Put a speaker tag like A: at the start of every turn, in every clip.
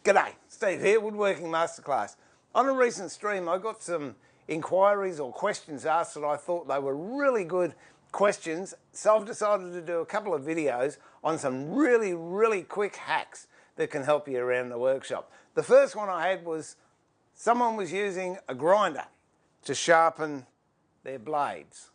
A: G'day, Steve here, Woodworking Masterclass. On a recent stream I got some inquiries or questions asked that I thought they were really good questions, so I've decided to do a couple of videos on some really quick hacks that can help you around the workshop. The first one I had was someone was using a grinder to sharpen their blades.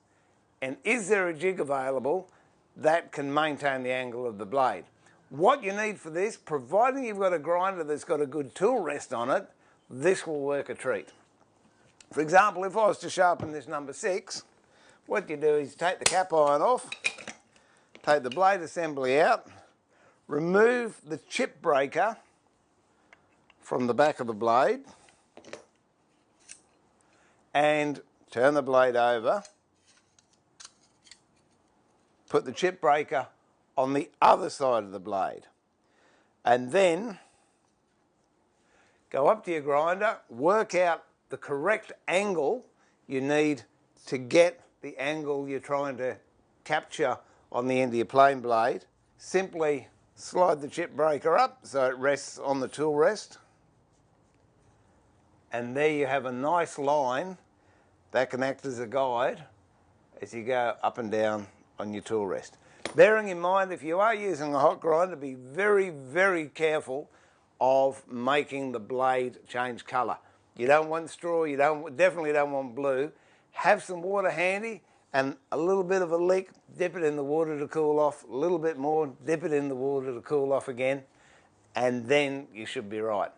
A: And is there a jig available that can maintain the angle of the blade? What you need for this, providing you've got a grinder that's got a good tool rest on it, this will work a treat. For example, if I was to sharpen this number 6, what you do is take the cap iron off, take the blade assembly out, remove the chip breaker from the back of the blade, and turn the blade over, put the chip breaker on the other side of the blade, and then go up to your grinder, work out the correct angle you need to get the angle you're trying to capture on the end of your plane blade. Simply slide the chip breaker up so it rests on the tool rest, and there you have a nice line that can act as a guide as you go up and down on your tool rest. Bearing in mind, if you are using a hot grinder, be very careful of making the blade change colour. You don't want straw, you definitely don't want blue. Have some water handy and a little bit of a leak, dip it in the water to cool off, a little bit more, dip it in the water to cool off again, and then you should be right.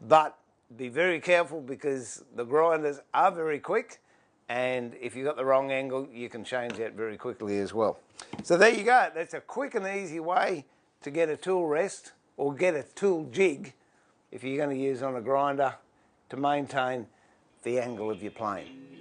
A: But be very careful because the grinders are very quick, and if you've got the wrong angle, you can change that very quickly as well. So there you go. That's a quick and easy way to get a tool rest or get a tool jig if you're going to use on a grinder to maintain the angle of your plane.